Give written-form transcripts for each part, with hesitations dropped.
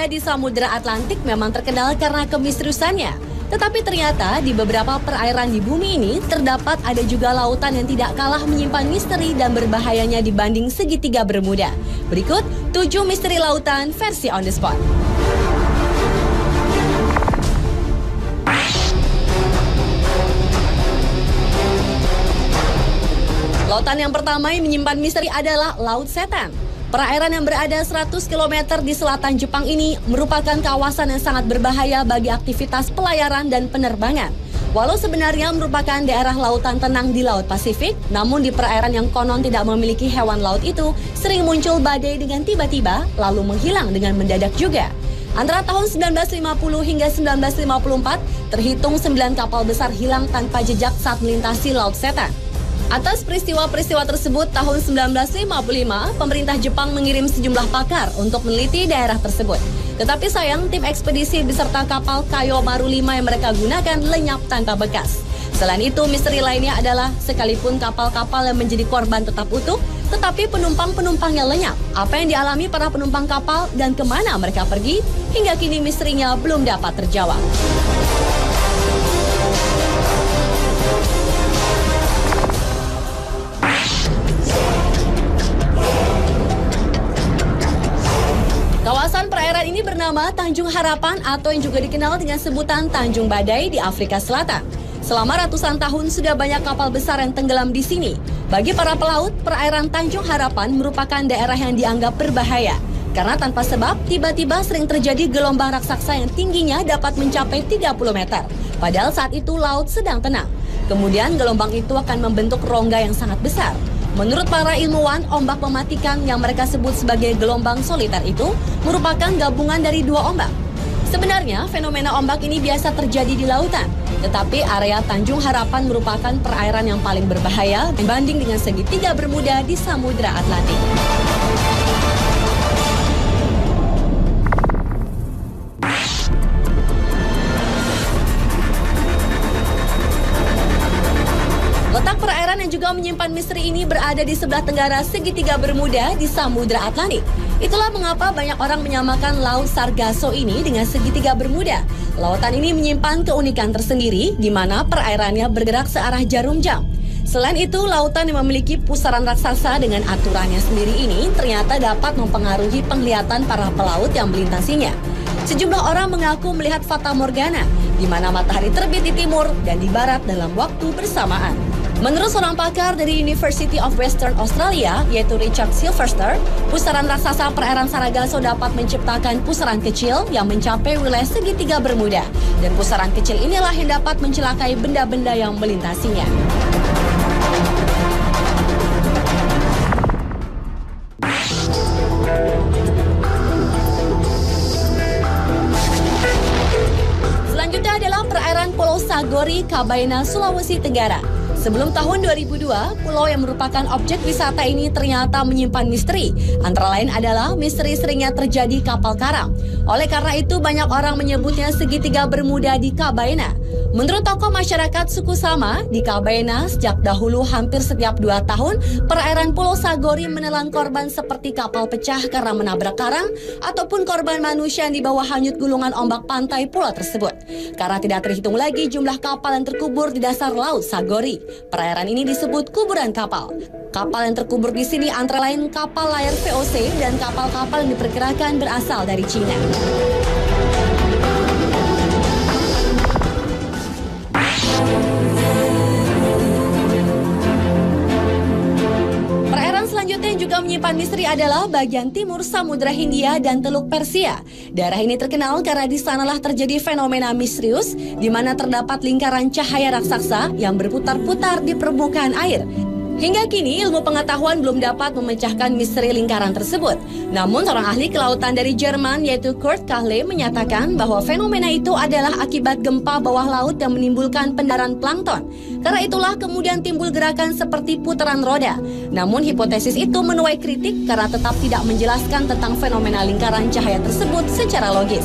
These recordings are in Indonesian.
bermuda di Samudra Atlantik memang terkenal karena kemisteriusannya. Tetapi ternyata di beberapa perairan di bumi ini terdapat ada juga lautan yang tidak kalah menyimpan misteri dan berbahayanya dibanding segitiga Bermuda. Berikut 7 misteri lautan versi on the spot. Lautan yang pertama yang menyimpan misteri adalah Laut Setan. Perairan yang berada 100 km di selatan Jepang ini merupakan kawasan yang sangat berbahaya bagi aktivitas pelayaran dan penerbangan. Walau sebenarnya merupakan daerah lautan tenang di Laut Pasifik, namun di perairan yang konon tidak memiliki hewan laut itu sering muncul badai dengan tiba-tiba lalu menghilang dengan mendadak juga. Antara tahun 1950 hingga 1954, terhitung 9 kapal besar hilang tanpa jejak saat melintasi Laut Setan. Atas peristiwa-peristiwa tersebut, tahun 1955, pemerintah Jepang mengirim sejumlah pakar untuk meneliti daerah tersebut. Tetapi sayang, tim ekspedisi beserta kapal Kayo Maru 5 yang mereka gunakan lenyap tanpa bekas. Selain itu, misteri lainnya adalah sekalipun kapal-kapal yang menjadi korban tetap utuh, tetapi penumpang-penumpangnya lenyap. Apa yang dialami para penumpang kapal dan kemana mereka pergi, hingga kini misterinya belum dapat terjawab. Kawasan perairan ini bernama Tanjung Harapan atau yang juga dikenal dengan sebutan Tanjung Badai di Afrika Selatan. Selama ratusan tahun sudah banyak kapal besar yang tenggelam di sini. Bagi para pelaut, perairan Tanjung Harapan merupakan daerah yang dianggap berbahaya. Karena tanpa sebab, tiba-tiba sering terjadi gelombang raksasa yang tingginya dapat mencapai 30 meter. Padahal saat itu laut sedang tenang. Kemudian gelombang itu akan membentuk rongga yang sangat besar. Menurut para ilmuwan, ombak mematikan yang mereka sebut sebagai gelombang soliter itu merupakan gabungan dari 2 ombak. Sebenarnya, fenomena ombak ini biasa terjadi di lautan. Tetapi area Tanjung Harapan merupakan perairan yang paling berbahaya dibanding dengan segitiga Bermuda di Samudra Atlantik. Letak perairan yang juga menyimpan misteri ini berada di sebelah tenggara segitiga Bermuda di Samudra Atlantik. Itulah mengapa banyak orang menyamakan Laut Sargasso ini dengan segitiga Bermuda. Lautan ini menyimpan keunikan tersendiri di mana perairannya bergerak searah jarum jam. Selain itu, lautan yang memiliki pusaran raksasa dengan aturannya sendiri ini ternyata dapat mempengaruhi penglihatan para pelaut yang melintasinya. Sejumlah orang mengaku melihat fata morgana, di mana matahari terbit di timur dan di barat dalam waktu bersamaan. Menurut seorang pakar dari University of Western Australia, yaitu Richard Silverster, pusaran raksasa perairan Sargasso dapat menciptakan pusaran kecil yang mencapai wilayah segitiga Bermuda. Dan pusaran kecil inilah yang dapat mencelakai benda-benda yang melintasinya. Selanjutnya adalah perairan Pulau Sagori, Kabaina, Sulawesi Tenggara. Sebelum tahun 2002, pulau yang merupakan objek wisata ini ternyata menyimpan misteri. Antara lain adalah misteri seringnya terjadi kapal karam. Oleh karena itu, banyak orang menyebutnya segitiga Bermuda di Kabaina. Menurut tokoh masyarakat suku Sama, di Kabaina sejak dahulu hampir setiap 2 tahun, perairan Pulau Sagori menelan korban seperti kapal pecah karena menabrak karang, ataupun korban manusia yang dibawa hanyut gulungan ombak pantai pulau tersebut. Karena tidak terhitung lagi jumlah kapal yang terkubur di dasar Laut Sagori. Perairan ini disebut kuburan kapal. Kapal yang terkubur di sini antara lain kapal layar VOC dan kapal-kapal yang diperkirakan berasal dari Cina. Perairan selanjutnya yang juga menyimpan misteri adalah bagian timur Samudra Hindia dan Teluk Persia. Daerah ini terkenal karena di sanalah terjadi fenomena misterius di mana terdapat lingkaran cahaya raksasa yang berputar-putar di permukaan air. Hingga kini ilmu pengetahuan belum dapat memecahkan misteri lingkaran tersebut. Namun seorang ahli kelautan dari Jerman yaitu Kurt Kahle menyatakan bahwa fenomena itu adalah akibat gempa bawah laut yang menimbulkan pendaran plankton. Karena itulah kemudian timbul gerakan seperti putaran roda. Namun hipotesis itu menuai kritik karena tetap tidak menjelaskan tentang fenomena lingkaran cahaya tersebut secara logis.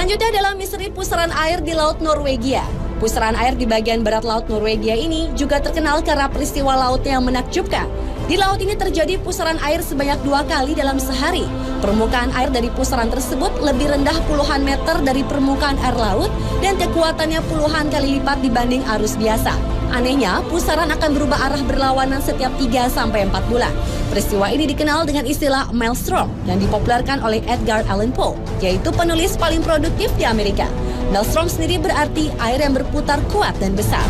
Selanjutnya adalah misteri pusaran air di Laut Norwegia. Pusaran air di bagian barat laut Norwegia ini juga terkenal karena peristiwa lautnya yang menakjubkan. Di laut ini terjadi pusaran air sebanyak 2 kali dalam sehari. Permukaan air dari pusaran tersebut lebih rendah puluhan meter dari permukaan air laut dan kekuatannya puluhan kali lipat dibanding arus biasa. Anehnya, pusaran akan berubah arah berlawanan setiap 3-4 bulan. Peristiwa ini dikenal dengan istilah maelstrom yang dipopulerkan oleh Edgar Allan Poe, yaitu penulis paling produktif di Amerika. Maelstrom sendiri berarti air yang berputar kuat dan besar.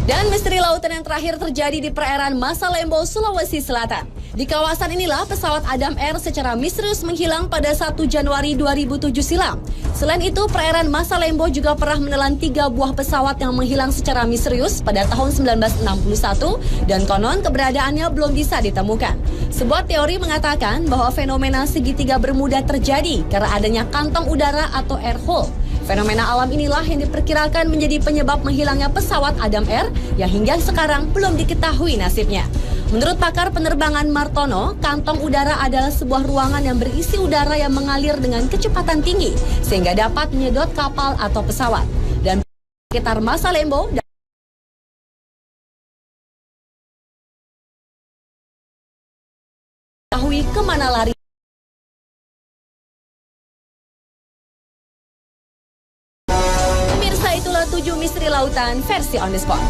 Dan misteri lautan yang terakhir terjadi di perairan Masalembo, Sulawesi Selatan. Di kawasan inilah pesawat Adam Air secara misterius menghilang pada 1 Januari 2007 silam. Selain itu, perairan Masalembo juga pernah menelan 3 buah pesawat yang menghilang secara misterius pada tahun 1961 dan konon keberadaannya belum bisa ditemukan. Sebuah teori mengatakan bahwa fenomena segitiga Bermuda terjadi karena adanya kantong udara atau air hole. Fenomena alam inilah yang diperkirakan menjadi penyebab menghilangnya pesawat Adam Air yang hingga sekarang belum diketahui nasibnya. Menurut pakar penerbangan Martono, kantong udara adalah sebuah ruangan yang berisi udara yang mengalir dengan kecepatan tinggi sehingga dapat menyedot kapal atau pesawat. Dan sekitar Masalembo diketahui kemana lari. Pemirsa, itulah 7 misteri lautan versi On The Spot.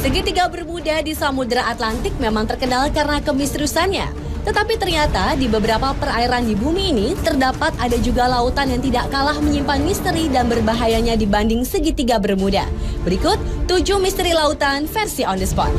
Segitiga Bermuda di Samudra Atlantik memang terkenal karena kemisteriusannya. Tetapi ternyata di beberapa perairan di bumi ini terdapat ada juga lautan yang tidak kalah menyimpan misteri dan berbahayanya dibanding segitiga Bermuda. Berikut 7 misteri lautan versi On The Spot.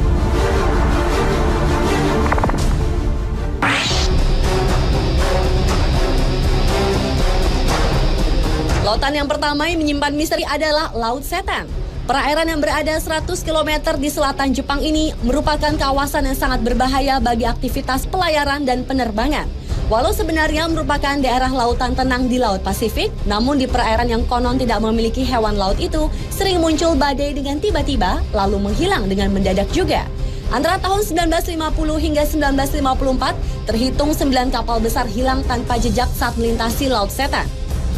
Lautan yang pertama yang menyimpan misteri adalah Laut Setan. Perairan yang berada 100 km di selatan Jepang ini merupakan kawasan yang sangat berbahaya bagi aktivitas pelayaran dan penerbangan. Walau sebenarnya merupakan daerah lautan tenang di Laut Pasifik, namun di perairan yang konon tidak memiliki hewan laut itu, sering muncul badai dengan tiba-tiba, lalu menghilang dengan mendadak juga. Antara tahun 1950 hingga 1954, terhitung 9 kapal besar hilang tanpa jejak saat melintasi Laut Setan.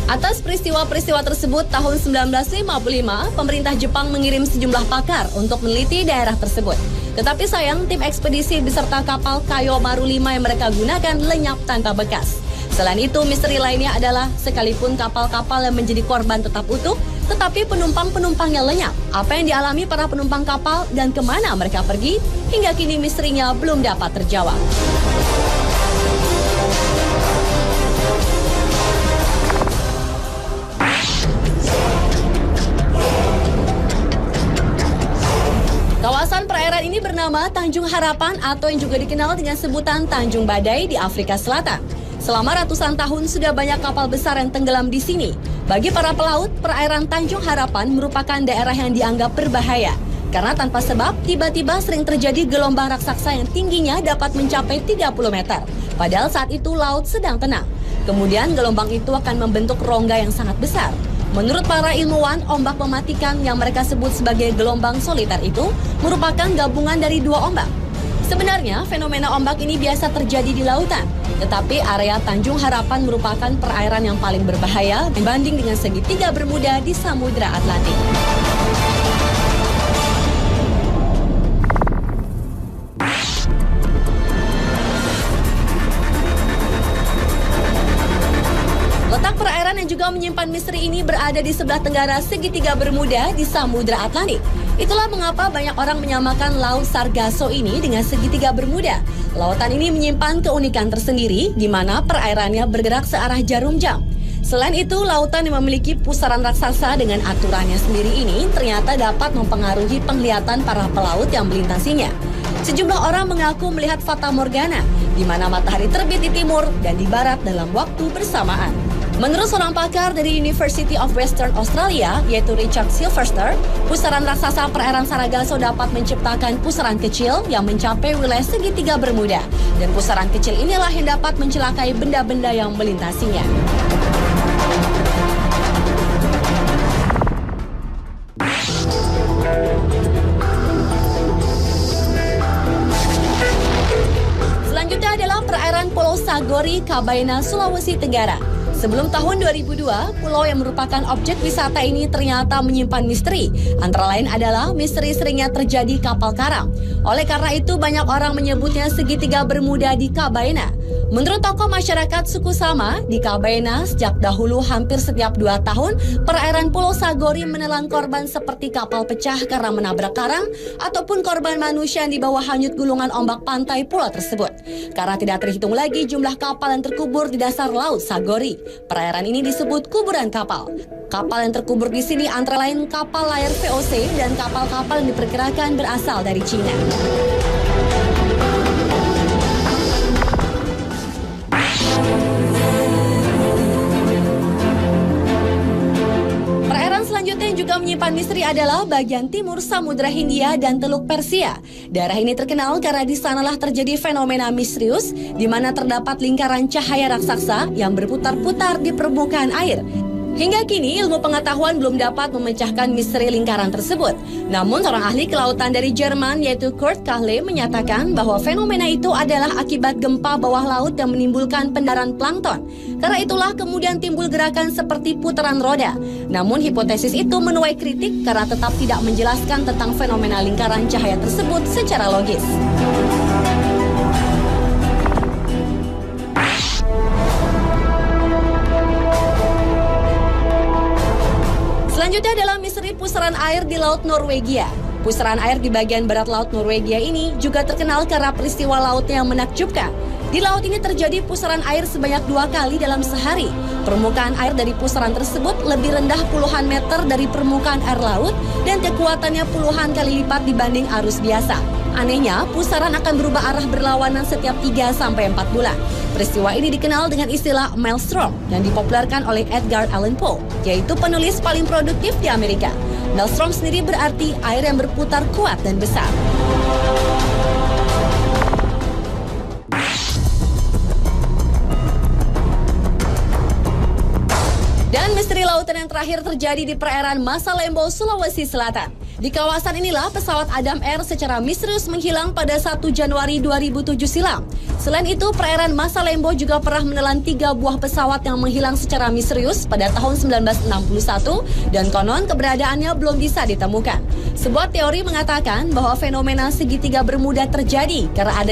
Atas peristiwa-peristiwa tersebut, tahun 1955, pemerintah Jepang mengirim sejumlah pakar untuk meneliti daerah tersebut. Tetapi sayang, tim ekspedisi beserta kapal Kayo Maru 5 yang mereka gunakan lenyap tanpa bekas. Selain itu, misteri lainnya adalah sekalipun kapal-kapal yang menjadi korban tetap utuh, tetapi penumpang-penumpangnya lenyap. Apa yang dialami para penumpang kapal dan kemana mereka pergi, hingga kini misterinya belum dapat terjawab. Kawasan perairan ini bernama Tanjung Harapan atau yang juga dikenal dengan sebutan Tanjung Badai di Afrika Selatan. Selama ratusan tahun sudah banyak kapal besar yang tenggelam di sini. Bagi para pelaut, perairan Tanjung Harapan merupakan daerah yang dianggap berbahaya. Karena tanpa sebab, tiba-tiba sering terjadi gelombang raksasa yang tingginya dapat mencapai 30 meter. Padahal saat itu laut sedang tenang. Kemudian gelombang itu akan membentuk rongga yang sangat besar. Menurut para ilmuwan, ombak mematikan yang mereka sebut sebagai gelombang soliter itu merupakan gabungan dari 2 ombak. Sebenarnya, fenomena ombak ini biasa terjadi di lautan. Tetapi area Tanjung Harapan merupakan perairan yang paling berbahaya dibanding dengan segitiga Bermuda di Samudra Atlantik. Letak perairan yang juga menyimpan misteri ini berada di sebelah tenggara segitiga Bermuda di Samudra Atlantik. Itulah mengapa banyak orang menyamakan Laut Sargasso ini dengan segitiga Bermuda. Lautan ini menyimpan keunikan tersendiri di mana perairannya bergerak searah jarum jam. Selain itu, lautan yang memiliki pusaran raksasa dengan aturannya sendiri ini ternyata dapat mempengaruhi penglihatan para pelaut yang melintasinya. Sejumlah orang mengaku melihat fata morgana, di mana matahari terbit di timur dan di barat dalam waktu bersamaan. Menurut seorang pakar dari University of Western Australia, yaitu Richard Silverster, pusaran raksasa perairan Sargasso dapat menciptakan pusaran kecil yang mencapai wilayah segitiga Bermuda. Dan pusaran kecil inilah yang dapat mencelakai benda-benda yang melintasinya. Selanjutnya adalah perairan Pulau Sagori, Kabaena, Sulawesi Tenggara. Sebelum tahun 2002, pulau yang merupakan objek wisata ini ternyata menyimpan misteri. Antara lain adalah misteri seringnya terjadi kapal karam. Oleh karena itu, banyak orang menyebutnya segitiga Bermuda di Kabaena. Menurut tokoh masyarakat suku Sama, di Kabaena sejak dahulu hampir setiap 2 tahun, perairan Pulau Sagori menelan korban seperti kapal pecah karena menabrak karang, ataupun korban manusia yang dibawa hanyut gulungan ombak pantai pulau tersebut. Karena tidak terhitung lagi jumlah kapal yang terkubur di dasar laut Sagori. Perairan ini disebut kuburan kapal. Kapal yang terkubur di sini antara lain kapal layar VOC dan kapal-kapal yang diperkirakan berasal dari Cina. Perairan selanjutnya yang juga menyimpan misteri adalah bagian timur Samudra Hindia dan Teluk Persia. Daerah ini terkenal karena di sanalah terjadi fenomena misterius di mana terdapat lingkaran cahaya raksasa yang berputar-putar di permukaan air. Hingga kini, ilmu pengetahuan belum dapat memecahkan misteri lingkaran tersebut. Namun, seorang ahli kelautan dari Jerman, yaitu Kurt Kahle, menyatakan bahwa fenomena itu adalah akibat gempa bawah laut yang menimbulkan pendarahan plankton. Karena itulah kemudian timbul gerakan seperti putaran roda. Namun, hipotesis itu menuai kritik karena tetap tidak menjelaskan tentang fenomena lingkaran cahaya tersebut secara logis. Selanjutnya adalah misteri pusaran air di Laut Norwegia. Pusaran air di bagian barat Laut Norwegia ini juga terkenal karena peristiwa lautnya yang menakjubkan. Di laut ini terjadi pusaran air sebanyak 2 kali dalam sehari. Permukaan air dari pusaran tersebut lebih rendah puluhan meter dari permukaan air laut dan kekuatannya puluhan kali lipat dibanding arus biasa. Anehnya, pusaran akan berubah arah berlawanan setiap 3-4 bulan. Peristiwa ini dikenal dengan istilah maelstrom yang dipopulerkan oleh Edgar Allan Poe, yaitu penulis paling produktif di Amerika. Maelstrom sendiri berarti air yang berputar kuat dan besar. Dan misteri lautan yang terakhir terjadi di perairan Masalembo, Sulawesi Selatan. Di kawasan inilah pesawat Adam Air secara misterius menghilang pada 1 Januari 2007 silam. Selain itu, perairan Masalembo juga pernah menelan 3 buah pesawat yang menghilang secara misterius pada tahun 1961 dan konon keberadaannya belum bisa ditemukan. Sebuah teori mengatakan bahwa fenomena segitiga Bermuda terjadi karena ada